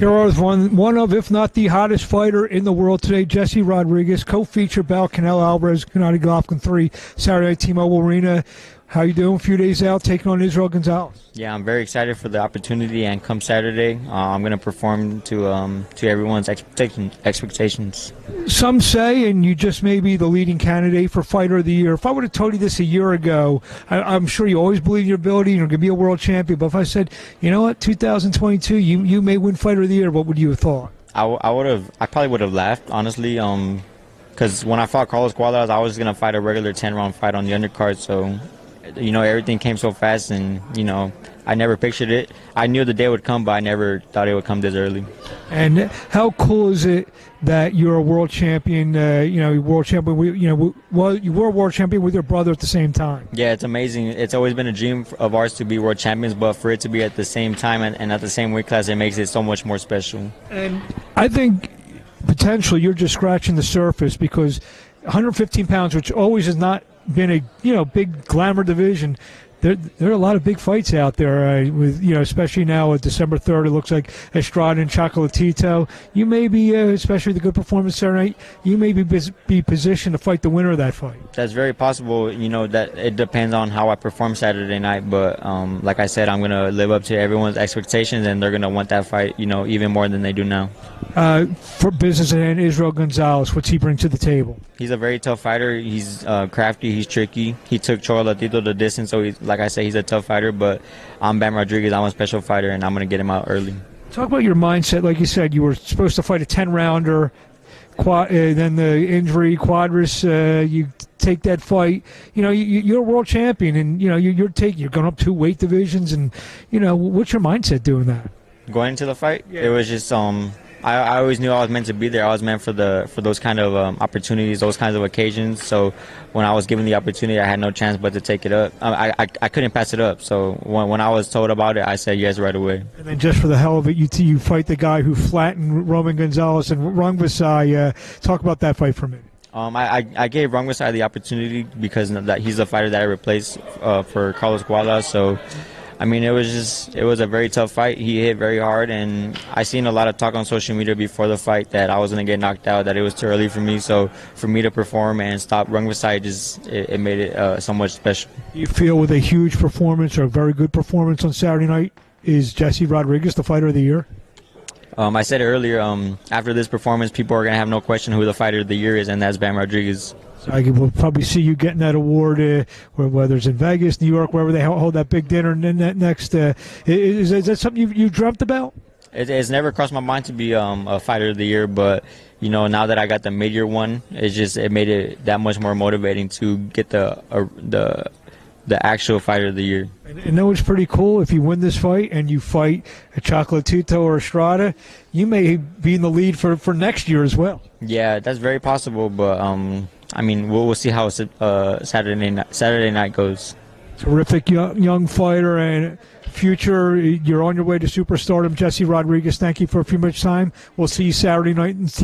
Here is one of, if not the hottest fighter in the world today, Jesse Rodriguez, co-featured bout Canelo Alvarez, Gennady Golovkin 3, Saturday night, T-Mobile Arena. How you doing? A few days out, taking on Israel Gonzalez. Yeah, I'm very excited for the opportunity, and come Saturday, I'm going to perform to everyone's expectations. Some say, and you just may be the leading candidate for Fighter of the Year. If I would have told you this a year ago, I'm sure you always believe in your ability, you're going to be a world champion. But if I said, you know what, 2022, you may win Fighter of the Year, what would you have thought? I probably would have laughed, honestly, because when I fought Carlos Gonzalez, I was going to fight a regular 10-round fight on the undercard, so everything came so fast, and I never pictured it. I knew the day would come, but I never thought it would come this early. And how cool is it that you're a world champion? World champion. You were a world champion with your brother at the same time. Yeah, it's amazing. It's always been a dream of ours to be world champions, but for it to be at the same time and at the same weight class, it makes it so much more special. And I think potentially you're just scratching the surface, because 115 pounds, which always has not been a big glamour division. There are a lot of big fights out there with especially now at December 3rd. It looks like Estrada and Chocolatito. You may be, especially the good performance Saturday night, you may be positioned to fight the winner of that fight. That's very possible. That it depends on how I perform Saturday night. But like I said, I'm going to live up to everyone's expectations, and they're going to want that fight, even more than they do now. For business and Israel Gonzalez, what's he bring to the table? He's a very tough fighter. He's crafty. He's tricky. He took Chocolatito the distance, so like I say, he's a tough fighder. But I'm Bam Rodriguez. I'm a special fighter, and I'm going to get him out early. Talk about your mindset. Like you said, you were supposed to fight a 10-rounder. Then the injury, Quadras, you take that fight. You're a world champion, and you're going up 2 weight divisions, and what's your mindset doing that? Going into the fight, It was just I always knew I was meant to be there. I was meant for those kind of opportunities, those kinds of occasions. So when I was given the opportunity, I had no chance but to take it up. I couldn't pass it up. So when I was told about it, I said yes right away. And then just for the hell of it, you fight the guy who flattened Roman Gonzalez and Rungvisai. Talk about that fight for a minute. I gave Rungvisai the opportunity because he's a fighter that I replaced for Carlos Gonzalez. So it was a very tough fight. He hit very hard, and I seen a lot of talk on social media before the fight that I was going to get knocked out, that it was too early for me. So for me to perform and stop Rungvisai, it made it so much special. You feel with a huge performance, or a very good performance on Saturday night, is Jesse Rodriguez the Fighter of the Year? I said it earlier, after this performance, people are going to have no question who the Fighter of the Year is, and that's Bam Rodriguez. We'll probably see you getting that award, whether it's in Vegas, New York, wherever they hold that big dinner. And then that next, is that something you dreamt about? It's never crossed my mind to be a Fighter of the Year, but now that I got the mid-year one, it made it that much more motivating to get the actual Fighter of the Year. And that was pretty cool. If you win this fight and you fight a Chocolatito or Estrada, you may be in the lead for next year as well. Yeah, that's very possible, but we'll see how Saturday night goes. Terrific young fighter and future. You're on your way to superstardom. Jesse Rodriguez, thank you for a few minutes time. We'll see you Saturday night.